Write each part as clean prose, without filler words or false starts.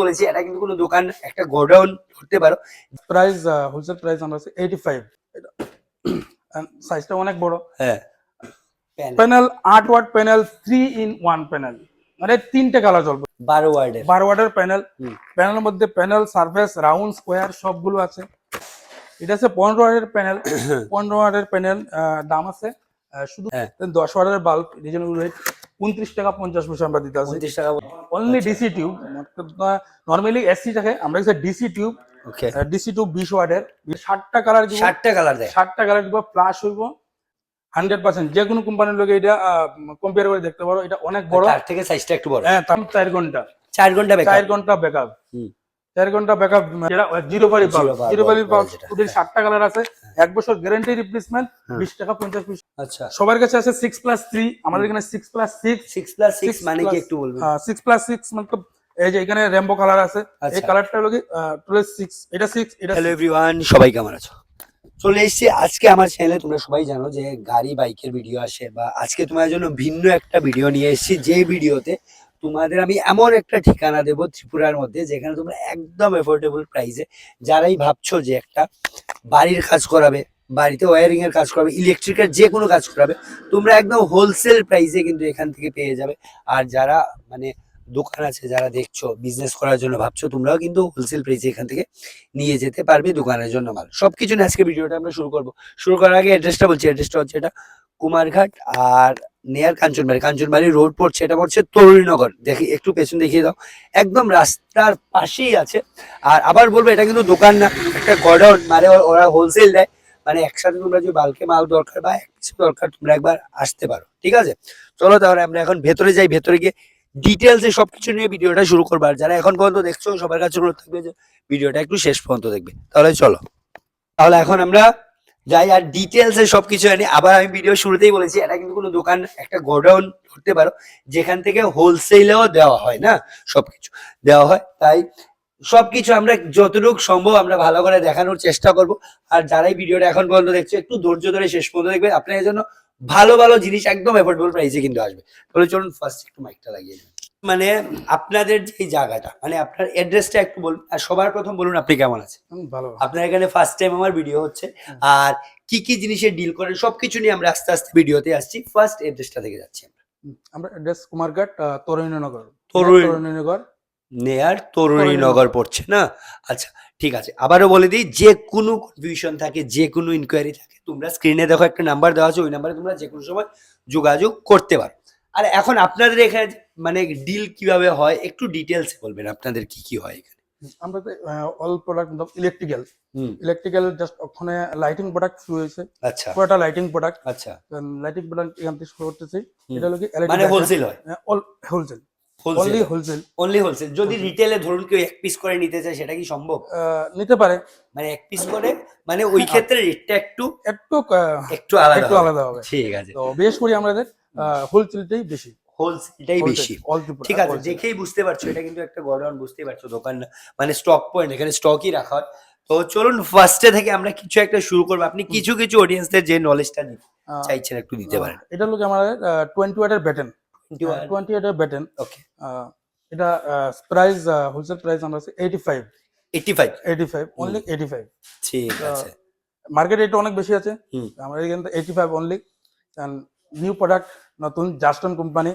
বলেছি এটা কিন্তু কোনো দোকান একটা গোডাউন ধরতে পারো। প্রাইস হোলসেল প্রাইস আমরা আছে 85 এটা সাইজটা অনেক বড়। হ্যাঁ panel 8 watt panel 3 in 1 panel মানে তিনটে কালার চলবে 12 ওয়ার্ডের 12 ওয়াটের প্যানেল। প্যানেলের মধ্যে প্যানেল সারফেস রাউন্ড স্কোয়ার সবগুলো আছে। এটা আছে 15 ওয়াটের প্যানেল 15 ওয়াটের প্যানেল দাম আছে শুধু 10 ওয়াটের বাল্ব রিজনেবল রেট 29 টাকা 50 পয়সা আমরা দিতে আছি 29 টাকা only DC tube. Normally AC থাকে আমরা ডিসি টিউব। ওকে ডিসি টিউব 20 ওয়াটের 60টা কালার দিব 60টা কালার দেয় 60টা কালার দিব প্লাস হইব 100% যে কোনো কোম্পানির লোকে এটা কম্পেয়ার করে দেখতে পারো। এটা অনেক বড় তার থেকে সাইজটা একটু বড়। হ্যাঁ তার 4 ঘন্টা 4 ঘন্টা ব্যাকআপ 4 ঘন্টা ব্যাকআপ 4 ঘন্টা ব্যাকআপ যেটা জিরো বালি পাওয়ার জিরো বালি পাওয়ার ওদের 60টা কালার আছে 1 বছর গ্যারান্টি রিপ্লেসমেন্ট 20 টাকা 50 পয়সা। আচ্ছা সবার কাছে আছে 6+3 আমাদের এখানে 6+6 6+6 মানে কি একটু বলবেন? 6+6 মানে এই যে এখানে রেমবো কালার আছে এই কালারটা হলো কি 6 এটা 6 এটা। হ্যালো এভরিওয়ান সবাই কেমন আছো? চলে এসেছি আজকে আমার চ্যানেলে। তোমরা সবাই জানো যে গাড়ি বাইকের ভিডিও আসে বা আজকে তোমাদের জন্য ভিন্ন একটা ভিডিও নিয়ে এসেছি যে ভিডিওতে তোমাদের আমি এমন একটা ঠিকানা দেবো ত্রিপুরার মধ্যে যেখানে তোমরা একদম এফোর্ডেবল প্রাইসে যারাই ভাবছো যে একটা বাড়ির কাজ করাবে বাড়িতে ওয়্যারিং এর কাজ করাবে ইলেকট্রিকের যে কোনো কাজ করাবে তোমরা একদম হোলসেল প্রাইসে কিন্তু এখান থেকে পেয়ে যাবে। আর যারা মানে দোকান আছে যারা দেখছো বিজনেস করার জন্য ভাবছো তোমরাও কিন্তু হোলসেল প্রাইসে এখান থেকে নিয়ে যেতে পারবে দোকানের জন্য মাল সবকিছু নিয়ে আজকে ভিডিওটা আমরা শুরু করবো। শুরু করার আগে অ্যাড্রেসটা বলছি। অ্যাড্রেসটা হচ্ছে এটা কুমারঘাট আর নিয়ার কাঞ্চনবাড়ি রোড পড়ছে এটা পড়ছে তরুণীনগর। দেখি একটু পেছন দেখিয়ে দাও একদম রাস্তার পাশেই আছে। আর আবার বলবো এটা কিন্তু দোকান না একটা গোডাউন মানে ওরা হোলসেল দেয় মানে একসাথে তোমরা যদি বাল্কে মাল দরকার বা এক পিস দরকার তোমরা একবার আসতে পারো ঠিক আছে। চলো তাহলে আমরা এখন ভেতরে যাই। ভেতরে গিয়ে ডিটেলসে সবকিছু নিয়ে ভিডিওটা শুরু করবো। আর যারা এখন পর্যন্ত দেখছো সবার কাছে অনুরোধ থাকবে যে ভিডিওটা একটু শেষ পর্যন্ত দেখবে। তাহলে চলো তাহলে এখন আমরা যাই আর ডিটেলসে সবকিছু জানি। আবার আমি ভিডিও শুরুতেই বলেছি এটা কিন্তু কোনো দোকান একটা গোডাউন ধরতে পারো যেখান থেকে হোলসেলেও দেওয়া হয় না সবকিছু দেওয়া হয়। তাই সবকিছু আমরা যতটুকু সম্ভব আমরা ভালো করে দেখানোর চেষ্টা করব। আর যারাই ভিডিওটা এখন পর্যন্ত দেখছো একটু ধৈর্য ধরে শেষ পর্যন্ত দেখবে আপনাদের জন্য ভালো ভালো জিনিস একদম এফোর্ডেবল প্রাইসে কিন্তু আসবে। তাহলে চলুন ফার্স্ট একটু মাইকটা লাগিয়ে দিন। মানে আপনাদের যে জায়গাটা মানে আপনার অ্যাড্রেসটা একটু বলুন। আর সবার প্রথম বলুন আপনি কেমন আছেন? ভালো। আপনার এখানে ফার্স্ট টাইম আমার ভিডিও হচ্ছে আর কি কি জিনিসের ডিল করেন সবকিছু নিয়ে আমরা আস্তে আস্তে ভিডিওতে আসছি। ফার্স্ট অ্যাড্রেসটা থেকে যাচ্ছি আমরা অ্যাড্রেস কুমারঘাট তরুণীনগর নেয়ার তরুণীনগর পড়ছে না? আচ্ছা ঠিক আছে আবারও বলে দিই যে কোনো কনফিউশন থাকে যে কোনো ইনকোয়ারি থাকে তোমরা স্ক্রিনে দেখো একটা নাম্বার দেওয়া আছে ওই নাম্বারে তোমরা যে কোনো সময় যোগাযোগ করতে পারো। আর এখন আপনাদের এখানে মানে ডিল কিভাবে হয় একটু ডিটেলস বলবেন আপনাদের কি কি হয় এখানে? আমরা অল প্রোডাক্ট ইলেকট্রিক্যাল জাস্ট ওখানে লাইটিং প্রোডাক্ট শুরু হয়েছে। আচ্ছা পুরোটা লাইটিং প্রোডাক্ট। আচ্ছা লাইটিং প্রোডাক্ট এখান থেকে শুরু করতেছি। এটা হলো কি মানে হোলসেল হয়? All wholesale only wholesale. যদি রিটেলে ধরুন কেউ এক পিস করে নিতে চায় সেটা কি সম্ভব? নিতে পারে মানে এক পিস করে মানে ওই ক্ষেত্রে রেটটা একটু একটু আলাদা হবে। ঠিক আছে তো বিশেষ করে আমাদের হোলসেলটাই বেশি হোলসেলটাই বেশি ঠিক আছে। দেখেই বুঝতে পারছো এটা কিন্তু একটা গোডাউন বুঝতেই পারছো দোকান না মানে স্টক পয়েন্ট এখানে স্টকই রাখা হয়। তো চলুন ফার্স্টে থেকে আমরা কিছু একটা শুরু করবো। আপনি কিছু কিছু অডিয়েন্সদের যে নলেজটা দিতে চাইছেন একটু দিতে পারেন। এটা হলো আমাদের 20 ওয়াটের ব্যাটন 20 ওয়াটের ব্যাটন। ওকে এটা প্রাইস হোলসেল প্রাইস আমরা আছে 85 অনলি 85 ঠিক আছে। মার্কেট রেট অনেক বেশি আছে আমাদের এখানে 85 অনলি। নিউ প্রোডাক্ট নতুন জাস্টন কোম্পানি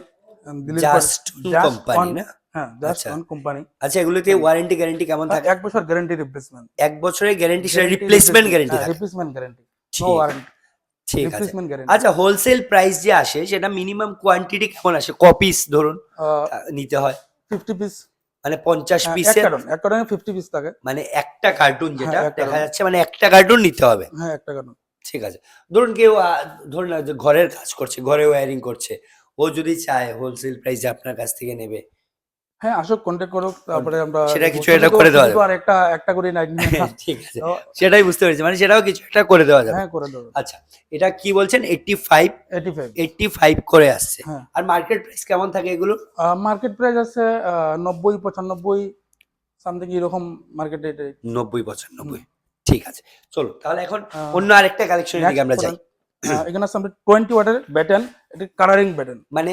কোম্পানি না? হ্যাঁ জাস্টন কোম্পানি। আচ্ছা এগুলোতে ওয়ারেন্টি গ্যারান্টি কেমন থাকে? 1 বছর গ্যারান্টি রিপ্লেসমেন্ট 1 বছরের গ্যারান্টি সেটা রিপ্লেসমেন্ট গ্যারান্টি থাকে? রিপ্লেসমেন্ট গ্যারান্টি নো ওয়ারেন্টি ঠিক আছে। আচ্ছা হোলসেল প্রাইস যে আসে সেটা মিনিমাম কোয়ান্টিটি কেমন আসে কপিস ধরুন নিতে হয়? 50 পিস মানে 50 পিসের এক কার্টনে 50 পিস থাকে মানে একটা কার্টুন যেটা দেখা যাচ্ছে মানে একটা কার্টুন নিতে হবে। হ্যাঁ একটা কার্টুন ঠিক আছে। ধরুন কেউ ধরুন না যে ঘরের কাজ করছে ঘরে ওয়্যারিং করছে ও যদি চায় হোলসেল প্রাইসে আপনার কাছ থেকে নেবে হ্যাঁ আসুক কন্টাক্ট করুক তারপরে আমরা সেটা কিছু একটা করে দেওয়া যাবে। আর একটা করে নাইট ঠিক আছে সেটাই বুঝতে পেরেছি মানে সেটাও কিছু একটা করে দেওয়া যাবে। হ্যাঁ করে দেবো। আচ্ছা এটা কি বলছেন 85 করে আসছে। আর মার্কেট প্রাইস কেমন থাকে এগুলো? মার্কেট প্রাইস আছে 90 95 সামথিং এরকম মার্কেট রেট 90 95। ঠিক আছে চলো তাহলে এখন অন্য আরেকটা কালেকশনের দিকে আমরা যাই। এখানে আছে আমরা 20 ওয়াটের ব্যাটন এটা কালারিং ব্যাটন মানে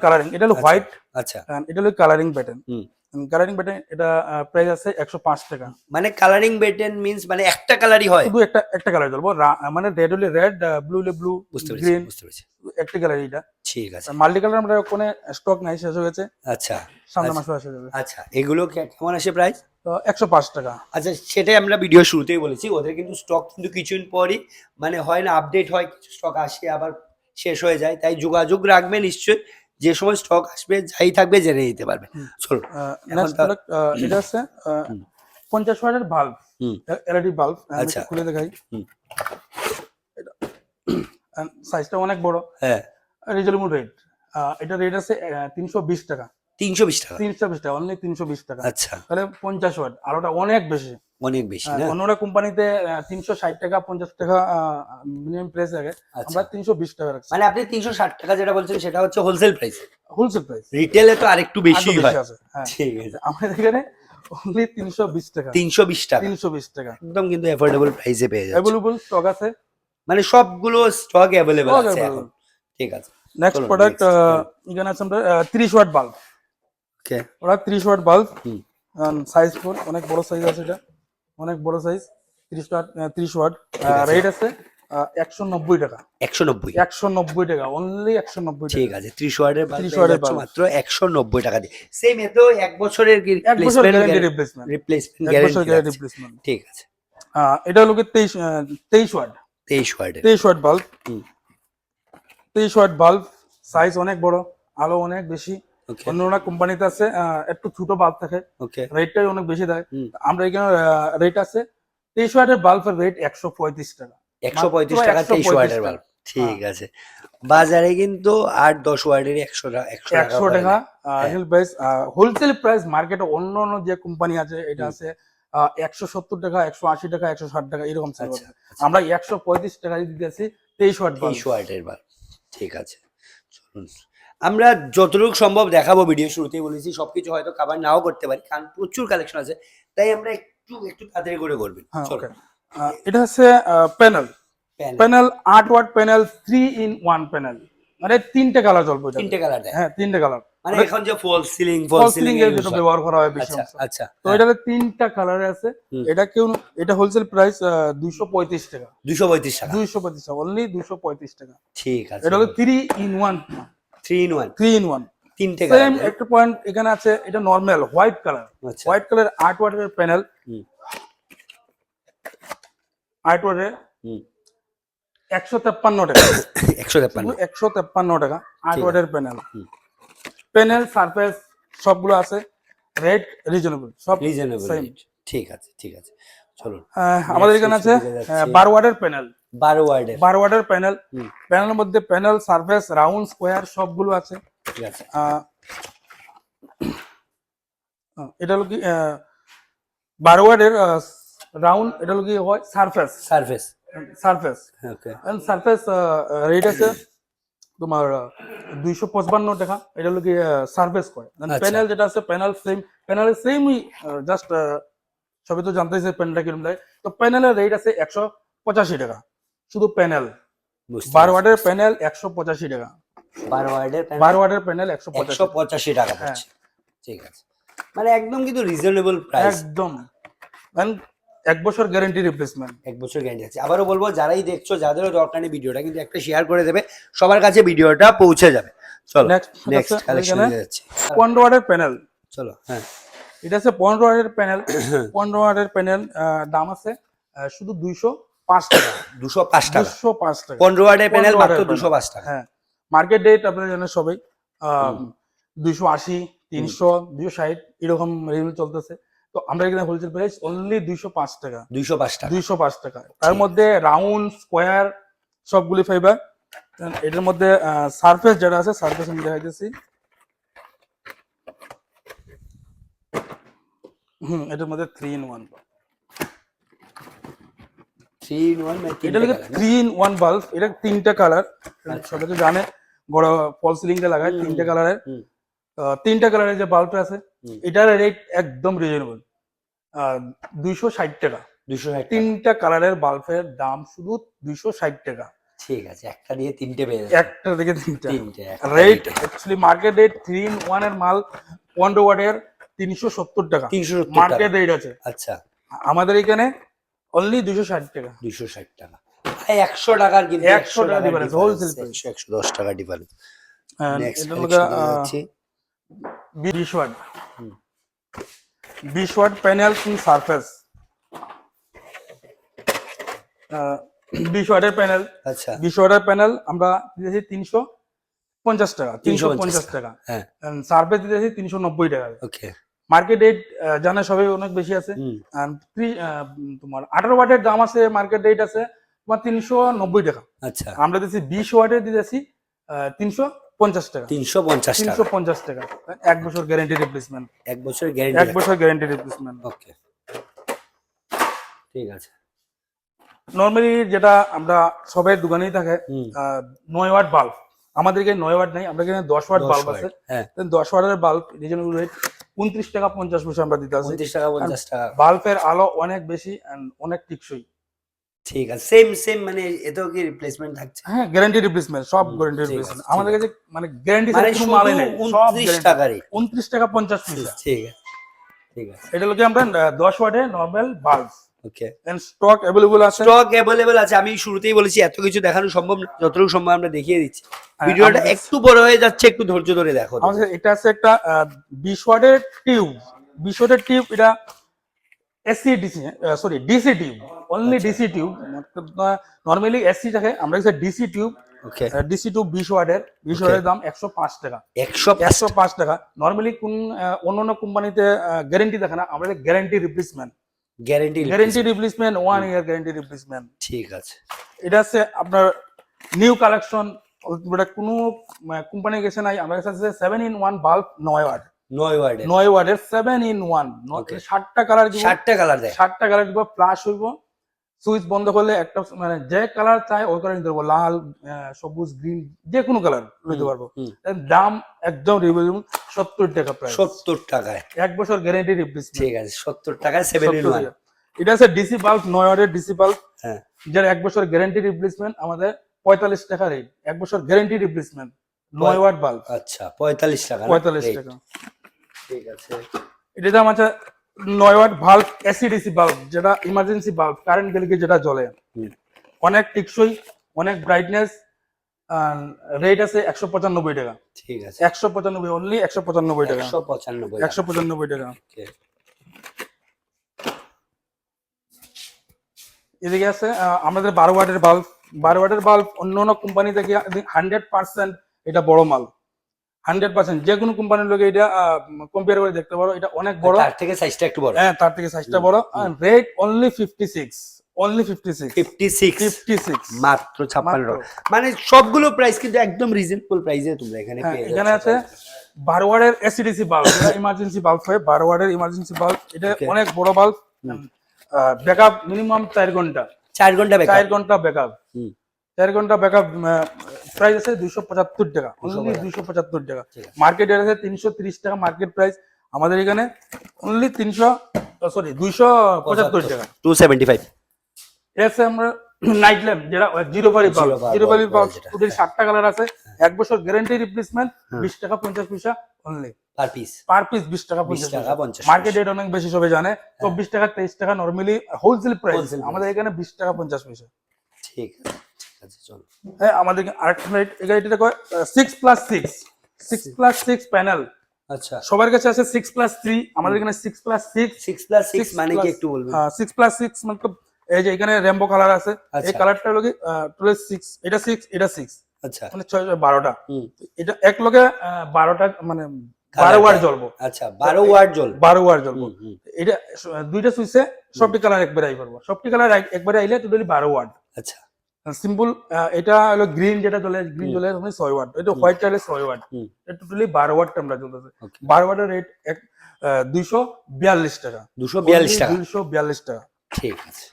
কালারিং এটা হলো হোয়াইট। আচ্ছা এটা হলো কালারিং ব্যাটন কালারিং বাটন এটা প্রাইস আছে 105 টাকা। মানে কালারিং বেটেন মিন্স মানে একটা কালারই হয়? শুধু একটা কালার জ্বলবো, মানে রেড হলে রেড, ব্লু হলে ব্লু, বুঝতে পেরেছি, গ্রিন, বুঝতে পেরেছি। একটা কালার এটা। ঠিক আছে। মাল্টি কালার আমরা কোনো স্টক নাই, শেষ হয়ে গেছে, আচ্ছা, সামনের আচ্ছা, মাসে আসে যাবে। আচ্ছা, এগুলো কেমন আসে প্রাইস? তো 105 টাকা। আচ্ছা, সেটাই আমরা ভিডিও শুরুতেই বলেছি, ওদের কিন্তু স্টক কিন্তু কিছুদিন পরই মানে হয় না, আপডেট হয়, কিছু স্টক আসে আবার শেষ হয়ে যায়, তাই যোগাযোগ রাখবে নিশ্চয়ই, যে সময় স্টক আসবে যাই থাকবে জেনে নিতে পারবে। চলো নেক্সট প্রোডাক্ট এটা আছে হুম। 50 ওয়াটের বাল্ব, হুম। LED bulb. আমি আচ্ছা। একটু খুলে দেখাই। হুম। এটা সাইজটা অনেক বড়, হ্যাঁ, রিজনেবল রেট। এটা রেট আছে 320 টাকা। 320 টাকা? 320 টাকা, অনলি 320 টাকা। আচ্ছা, তাহলে 50 ওয়াট, আর ওটা অনেক বেশি। অনেক বেশি না? অন্যরা কোম্পানিতে 360 টাকা 50 টাকা মিনিমাম প্রাইস লাগে, আচ্ছা, আমরা 320 টাকা রাখছি। মানে আপনি 360 টাকা যেটা বলছেন সেটা হচ্ছে হোলসেল প্রাইস, হোলসেল প্রাইস। রিটেলে তো আরেকটু বেশি হয়। আছে, হ্যাঁ। ঠিক আছে, আমাদের এখানে অনলি 320 টাকা। 320 টাকা 320 টাকা, একদম কিন্তু অ্যাফোর্ডেবল প্রাইসে পেয়ে যাচ্ছে। অ্যাভেলেবল স্টক আছে, মানে সবগুলো স্টক অ্যাভেলেবল Stock আছে available। এখন। ঠিক আছে, নেক্সট চলুন, প্রোডাক্ট next, হ্যাঁ। এখানে আছে আমরা 30 ওয়াট বাল্ব। ওকে। ওরা 30 ওয়াট বাল্ব, হুম। সাইজ ফুল, অনেক বড় সাইজ আছে, এটা অনেক বড় সাইজ। 30 ওয়াট, 30 ওয়াট, আছে। রেট আছে 190 টাকা। 190? 190 টাকা, অনলি 190 টাকা। ঠিক আছে, 30 ওয়াটের 30 বাল্ব ওয়াটের বাল্ব, মাত্র 190 টাকা দিয়ে। সেম এতো 1 বছরের এক বছর গ্যারান্টি রিপ্লেসমেন্ট, রিপ্লেসমেন্ট 1 বছর গ্যারান্টি গ্যারান্টি আছে। রিপ্লেসমেন্ট। ঠিক আছে, এটা হলো কি 23 ওয়াট, 23 ওয়াটের। 23 ওয়াট বাল্ব। হুম। 23 ওয়াট বাল্ব, সাইজ অনেক বড়, আলো অনেক বেশি। ওকে, অন্যরা কোম্পানিতে আছে একটু ছোট বাল্ব থাকে, ওকে। রেটটাই অনেক বেশি দেয়। হুম। আমরা এখানে রেট আছে 23 ওয়াটের বাল্বের রেট 135 টাকা। 135 টাকা 23 ওয়াটের বাল্ব। ঠিক আছে, বাজারে কিন্তু 8-10 ওয়াটেরই 100 টাকা, 100 টাকা রিটেল প্রাইস। হোলসেল প্রাইস মার্কেটে অন্য অন্য যে কোম্পানি আছে এটা আছে 170 টাকা, 180 টাকা, 160 টাকা এরকম সেল আচ্ছা, করে। আমরা 135 টাকায় দিতেছি 23 ওয়াট বাল্ব। 23 ওয়াটের বাল্ব। ঠিক আছে, চলুন আমরা যতটুকু সম্ভব দেখাবো, ভিডিও শুরুতেই বলেছি সবকিছু হয়তো কভার নাও করতে পারি কারণ প্রচুর কালেকশন আছে, তাই আমরা একটু একটু তাড়াতাড়ি করে করবেন। হ্যাঁ, চলো, ওকে। এটা হচ্ছে panel, panel panel 8 watt panel, 3 in 1 panel, মানে তিনটে কালার চলবে এটা। 3টে কালার দেয়? হ্যাঁ, তিনটে কালার। মানে এখন যে ফল সিলিং এর যেটা ব্যবহার করা হয় বেশি আচ্ছা, অংশ। আচ্ছা, তো এটাতে তিনটা কালারে আছে। হুম। এটা হোলসেল প্রাইস 235 টাকা। 235 টাকা? 235 টাকা, অনলি 235 টাকা। ঠিক আছে, এটা হলো 3 in 1, 3 in 1, 3 in 1। তিনটে সেম কালার। একটা পয়েন্ট এখানে আছে, এটা নরমাল হোয়াইট কালার। আচ্ছা, হোয়াইট কালার 8 ওয়াটের প্যানেল, হুম, 8 ওয়াটের, হুম। 153 টাকা। 153? 153 টাকা, 8 ঠিক ওয়াটের প্যানেল। হুম। প্যানেল সারফেস সবগুলো আছে, রেট রিজনেবল, সব রিজনেবল সেম। রেট। ঠিক আছে, ঠিক আছে, চলুন। আমাদের এখানে আছে 12 ওয়াটের প্যানেল। 12 ওয়াটের? 12 ওয়াটের প্যানেল। হুম। প্যানেলের মধ্যে প্যানেল, সারফেস, রাউন্ড, স্কোয়ার সবগুলো আছে। ঠিক আছে, এটা হলো কি 12 ওয়াটের রাউন্ড, এটা হলো কি হয় সারফেস, সারফেস। সারফেস। ওকে, সারফেস রেট আছে তোমার 255 টাকা। এটা হলো কি সার্ভিস করে। আচ্ছা। প্যানেল যেটা আছে, প্যানেল সেম, প্যানেলের সেমই, জাস্ট সবই তো জানতেছে প্যানেলটা কিরকম দেয়। তো প্যানেলের রেট আছে 185 টাকা, শুধু প্যানেল। 12 ওয়াটের প্যানেল 185 টাকা। 12 ওয়াটের প্যানেল? 12 ওয়াটের প্যানেল 185 টাকা পড়ছে। ঠিক আছে, মানে একদম কিন্তু রিজনেবল প্রাইস। একদম, 1 বছর গ্যারান্টি রিপ্লেসমেন্ট। 1 বছর গ্যারান্টি আছে। আবারও বলবো, যারাই দেখছো যাদেরও দরকার নেই ভিডিওটা কিন্তু একটা শেয়ার করে দেবে, সবার কাছে ভিডিওটা পৌঁছে যাবে। চলো নেক্সট কালেকশনে যাচ্ছি। 15 ওয়াটের প্যানেল। চলো, হ্যাঁ। এটা আছে 15 ওয়াটের প্যানেল। 15 ওয়াটের প্যানেল, দাম আছে শুধু 205 টাকা। 205 টাকা? 205 টাকা 15 ওয়াটের প্যানেল মাত্র 205 টাকা? হ্যাঁ, মার্কেট রেট আপনারা জানেন সবাই 280, 300, 260 এরকম রেঞ্জ চলতেছে। তো আমরা এখানে হোলসেল প্রাইস অনলি 205 টাকা। 205 টাকা? 205 টাকা। তার মধ্যে রাউন্ড, স্কোয়ার সবগুলি ফাইবার। এটার মধ্যে সারফেস যেটা আছে, সারফেস আমি দেখাইতেছি। এটার মধ্যে 3 in 1। 3 in 1 মানে এটা 3টে হলো কালার? 3 in 1 bulb. এটা তিনটা কালার, আচ্ছা। সবাই তো জানে, বড় ফল সিলিংটা লাগায় তিনটা কালারের। হুম। তিনটা কালারের যে বাল্বটা আছে, হুম। এটার রেট একদম রিজনেবল, 260 টাকা। 260 টাকা? তিনটা কালারের বাল্বের দাম শুধু 260 টাকা। ঠিক আছে, একটা দিয়ে 3টে পেয়ে যাচ্ছে। একটা থেকে তিনটা। তিনটে, একটা রেট দুইটা। অ্যাকচুয়ালি মার্কেট রেট 3 in 1 এর মাল 15 ওয়াটের 370 টাকা 370 মার্কেট টাকা। রেট আছে। আচ্ছা, আমাদের এখানে অনলি 260 টাকা। 260 টাকা। ভাই 100 টাকার কিন্তু 100 টাকা difference, wholesale price। 110 টাকা ডিফারেন্স। And নেক্সট এটা হলো কালেকশন যাচ্ছি। 20 ওয়াট, হুম। 20 ওয়াট প্যানেল সারফেস, 20 ওয়াটের প্যানেল, আচ্ছা, 20 ওয়াটের প্যানেল আমরা দিতেছি 350 টাকা, 350 টাকা। হ্যাঁ, সারফেস দিতেছি 390 টাকা। ওকে। মার্কেট রেট জানা সবাই অনেক বেশি আছে। হুম, And তোমার 18 ওয়াটের দাম আছে, মার্কেট রেট আছে তোমার 390 টাকা। আচ্ছা, আমরা দিতেছি 20 ওয়াটের দিতেছি 350 টাকা, 350 টাকা। 350 টাকা। 1 বছর গ্যারান্টি রিপ্লেসমেন্ট, 1 বছরের 1 গ্যারান্টি। বছর গ্যারান্টি রিপ্লেসমেন্ট। ওকে, ঠিক আছে। নর্মালি যেটা আমরা সবাই দোকানেই থাকে হুম, 9 ওয়াট বাল্ব, আমাদের এখানে 9 ওয়াট নাই, আমরা এখানে 10 ওয়াট 10 বাল্ব ওয়াট, আছে। হ্যাঁ, 10 ওয়াটের বাল্ব রিজনেবল রেট 29 টাকা 50 পয়সা আমরা দিতে আছি। 29 টাকা 50 টাকা। বাল্বের আলো অনেক বেশি and অনেক টিকসই। ঠিক আছে, সেম সেম, মানে এতেও কি রিপ্লেসমেন্ট থাকছে? হ্যাঁ, গ্যারান্টি রিপ্লেসমেন্ট, সব গ্যারান্টি ঠিক রিপ্লেসমেন্ট আছে, আমাদের ঠিক কাছে। মানে গ্যারান্টি মানে ছাড়া কোনো শুধু মালই নাই, সব 29 টাকারই। 29 টাকা 50 পয়সা। ঠিক আছে, ঠিক আছে, এটা লোকে আমরা 10 ওয়াটের normal bulb okay. And stock available আছে। স্টক অ্যাভেলেবল আছে। আমি শুরুতেই বলেছি এত কিছু দেখানো সম্ভব না, যতটুকু সম্ভব আমরা দেখিয়ে দিচ্ছি। ভিডিওটা আমাদের- একটু বড় হয়ে যাচ্ছে, একটু ধৈর্য ধরে দেখো। আমাদের এটা আছে একটা 20 ওয়াটের টিউব, 20 ওয়াটের টিউব। এটা AC DC, sorry DC tube, only DC tube. Normally AC থাকে, আমরা কাছে ডিসি টিউব। ওকে, ডিসি টিউব 20 ওয়াটের, 20 ওয়াটের দাম 105 টাকা। 105 105 টাকা। নরমালি কোন অন্যান্য কোম্পানিতে গ্যারান্টি দেখে না, আমাদের guarantee replacement, guarantee. Guarantee replacement 1 ইয়ার গ্যারান্টি রিপ্লেসমেন্ট। ঠিক আছে, এটা আছে আপনার নিউ কালেকশন, এটা কোনো কোম্পানি গেছে নাই। আমার কাছে আছে 7 in 1 বাল্ব 9 ওয়াট, 9 ওয়ার্ডে 9 ওয়াটের 7 in 1, Okay. 60টা কালার দিব, 60টা কালার দেয়। 60টা কালার দিব, ফ্ল্যাশ হইব। সুইচ বন্ধ করলে একটা মানে যে কালার চাই ওই কালার নিতে পারবো, লাল, সবুজ, গ্রিন, যে কোনো কালার নিতে পারবো। হুম। এর দাম একদম রিজনেবল, 70 টাকা প্রাইস, 70 টাকায়। 1 বছর গ্যারান্টি রিপ্লেসমেন্ট। ঠিক আছে, 70 টাকায় 7 in 1। এটা আছে ডিসি বাল্ব 9 ওয়াটের ডিসি বাল্ব, হ্যাঁ, যার 1 বছর গ্যারান্টি রিপ্লেসমেন্ট আমাদের 45 টাকা রেট, 1 বছর গ্যারান্টি রিপ্লেসমেন্ট 9 ওয়াট বাল্ব আচ্ছা, 45 টাকা না? 45 Rate। টাকা। ঠিক আছে, এটার দাম আছে 9 ওয়াট বাল্ব এসিডিসি বাল্ব, যেটা ইমার্জেন্সি বাল্ব, কারেন্ট গেলে যেটা জ্বলে, হুম, অনেক টিকসই, অনেক ব্রাইটনেস। রেট আছে 195 টাকা, ঠিক আছে, 195, অনলি 195 টাকা, 195 টাকা। 195 টাকা। Okay, এদিকে আছে আমাদের 12 ওয়াটের বাল্ব, 12 ওয়াটের বাল্ব অন্য অন্য কোম্পানি থেকে 100% এটা বড় মাল, 100%। যে কোনো কোম্পানির লোক এটা কম্পেয়ার করে দেখতে পারো, এটা অনেক বড়। তার থেকে সাইজটা একটু বড়। হ্যাঁ, তার থেকে সাইজটা বড়। রেট অনলি 56, অনলি 56, 56 56 মাত্র 56 মাত্র। টাকা। মানে সবগুলো প্রাইস কিন্তু একদম রিজনেবল প্রাইসে তোমরা এখানে হ্যাঁ, পেয়ে এখানে যাচ্ছ। আছে 12 ওয়াটের এসিডিসি বাল্ব, এটা ইমার্জেন্সি বাল্ব হয়, 12 ওয়াটের ইমার্জেন্সি বাল্ব। এটা Okay. অনেক বড় বাল্ব, ব্যাকআপ মিনিমাম 4 ঘন্টা, 4 ঘন্টা ব্যাকআপ। 4 ঘন্টা ব্যাকআপ, হুম, 4 ঘন্টা ব্যাকআপ। প্রাইস আছে 275 টাকা, অনলি 275 275 টাকা। ঠিক আছে। মার্কেট আছে 330 টাকা মার্কেট প্রাইস, আমাদের এখানে অনলি 275 টাকা। 275। এর আছে আমরা নাইট ল্যাম্প, যেটা জিরো বালি বাল্ব, Zero bar জিরো বালি bulb বাল্ব, যেটা। ওদের 60টা কালার আছে, 1 বছর গ্যারান্টি রিপ্লেসমেন্ট, হুম। 20 টাকা 50 পয়সা only per piece per piece, 20 টাকা 20 50 টাকা পয়সা। 50 মার্কেট রেট অনেক বেশি, সবাই জানে 24 টাকা 23 টাকা normally wholesale price, Wholesale price। আমাদের এখানে 20 টাকা 50 পয়সা। ঠিক আছে, ঠিক আছে, চলো। হ্যাঁ, আমাদের আরেকটা রেট, এটা কয় 6+6, 6+6 প্যানেল। আচ্ছা, সবার কাছে আছে 6+3, আমাদের এখানে 6+6। 6+6 মানে কি একটু বলবেন? 6+6 মানে এই যে এখানে রেমবো কালার আছে, এই আচ্ছা। কালারটা হলো কি 6, এটা 6, এটা 6, আচ্ছা, মানে 12টা। হুম, এটা এক লগে 12টা, মানে 12 ওয়াট জ্বলবো, আচ্ছা, 12 ওয়াট জ্বল। 12 ওয়াট জ্বলবো। হুম, হুম, এটা দুইটা সুইচে সবটি কালার একবারে আই করবো, সবটি কালার একবারে আইলে টোটালি 12 ওয়াট। আচ্ছা, সিম্পল। এটা হলো গ্রিন, যেটা জ্বলে, গ্রিন জ্বলে 6 ওয়াট, এটা হোয়াইট চাইলে 6 ওয়াট, হুম, এটা টোটালি 12 ওয়াট আমরা জ্বলতেছে। Okay. 12 ওয়াটের রেট 242 টাকা, 242 টাকা। 242 টাকা। ঠিক আছে,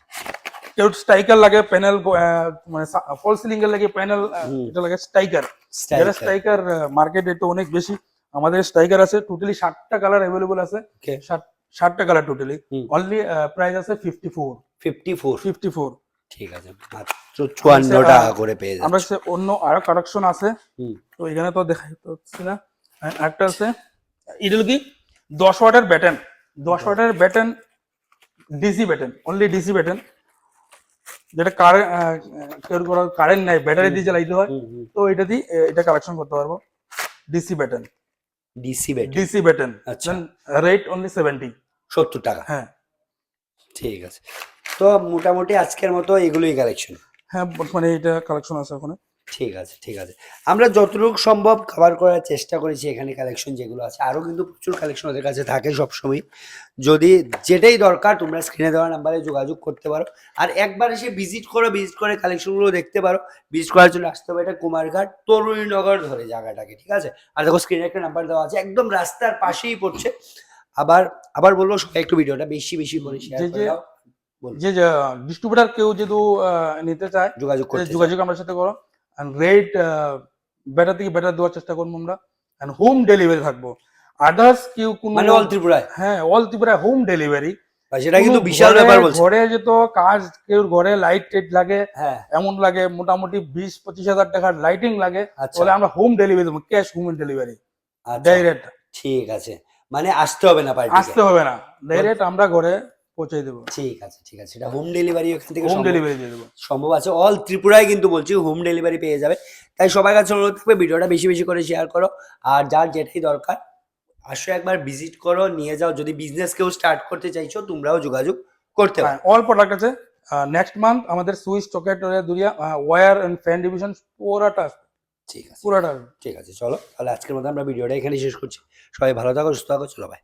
কেউ স্ট্রাইকার লাগে প্যানেল, মানে ফল সিলিং এর লাগে প্যানেল, এটা লাগে স্ট্রাইকার। যেটা স্ট্রাইকার মার্কেট রেট অনেক বেশি, আমাদের স্ট্রাইকার আছে টোটালি 60টা কালার अवेलेबल আছে, Okay. 60টা কালার টোটালি। হুম। অনলি প্রাইস আছে 54, 54। ঠিক আছে, মাত্র আমরা 54 টাকা করে পেয়ে আমরা যাচ্ছ। সে অন্য আরো কালেকশন আছে, হুম, তো এখানে তো দেখাই তো হচ্ছে না। একটা আছে, এটা কি 10 ওয়াটের ব্যাটেন, 10 ওয়াটের Batten, DC Batten, only DC Batten, যেটা কারেন্ট নাই, ব্যাটারি দিয়ে চালাইতে হয়, তো এটা দিয়ে এটা কালেকশন করতে পারবো। DC batten, DC battery, DC batten, আচ্ছা। Rate only 70। 70 টাকা, হ্যাঁ ঠিক আছে। তো মোটামুটি আজকের মতো এগুলোই কালেকশন। হ্যাঁ, বর্তমানে এটা কালেকশন আছে ওখানে। ঠিক আছে, ঠিক আছে। আমরা যতটুকু সম্ভব কভার করার চেষ্টা করেছি এখানে কালেকশন যেগুলো আছে, আরও কিন্তু প্রচুর কালেকশন ওদের কাছে থাকে সবসময়। যদি যেটাই দরকার তোমরা স্ক্রিনে দেওয়া নাম্বারে যোগাযোগ করতে পারো, আর একবার এসে ভিজিট করো, ভিজিট করে কালেকশনগুলো দেখতে পারো। ভিজিট করার জন্য আসতে হবে এটা কুমারঘাট তরুণীনগর ধরে জায়গাটাকে, ঠিক আছে। আর দেখো স্ক্রিনে একটা নাম্বার দেওয়া আছে, একদম রাস্তার পাশেই পড়ছে। আবার আবার বলবো সবাই একটু ভিডিওটা বেশি বেশি করে শেয়ার করে দাও। যে ডিস্ট্রিবিউটার কেউ যদি নিতে চায় যোগাযোগ করতে যোগাযোগ আমার সাথে করো, এন্ড রেট বেটার থেকে বেটার দেওয়ার চেষ্টা করবো আমরা, এন্ড হোম ডেলিভারি থাকবো। আদার্স কেউ কোনো মানে অল ত্রিপুরায়, হ্যাঁ অল ত্রিপুরায় হোম ডেলিভারি, সেটা কিন্তু বিশাল ব্যাপার বলছে। ঘরে যেত কাজ, কেউ ঘরে লাইট টেট লাগে, হ্যাঁ, এমন লাগে মোটামুটি 20-25 হাজার টাকার লাইটিং লাগে, আচ্ছা, তাহলে আমরা হোম ডেলিভারি দেবো, ক্যাশ হোম ডেলিভারি আচ্ছা, ডাইরেক্ট। ঠিক আছে, মানে আসতে হবে না পার্টিতে, আসতে হবে না, ডাইরেক্ট আমরা ঘরে পৌঁছে দেবো। ঠিক আছে, ঠিক আছে। এটা হোম ডেলিভারি ওখান থেকে হোম ডেলিভারি দিয়ে দেবো। সম্ভব আছে, অল ত্রিপুরায় কিন্তু বলছি হোম ডেলিভারি পেয়ে যাবে। তাই সবার কাছে অনুরোধ থাকবে ভিডিওটা বেশি বেশি করে শেয়ার করো, আর যার যেটাই দরকার আসো একবার ভিজিট করো, নিয়ে যাও। যদি বিজনেস কেউ স্টার্ট করতে চাইছো তোমরাও যোগাযোগ করতে পারো। অল প্রোডাক্ট আছে। নেক্সট মান্থ আমাদের সুইচ সকেট দুরিয়া ওয়্যার এন্ড ফ্যান ডিভিশন পুরোটা আসবে, ঠিক আছে, পুরোটা। ঠিক আছে। চলো তাহলে আজকের মতো আমরা ভিডিওটা এখানে শেষ করছি। সবাই ভালো থাকো, সুস্থ থাকো, চলো বাই।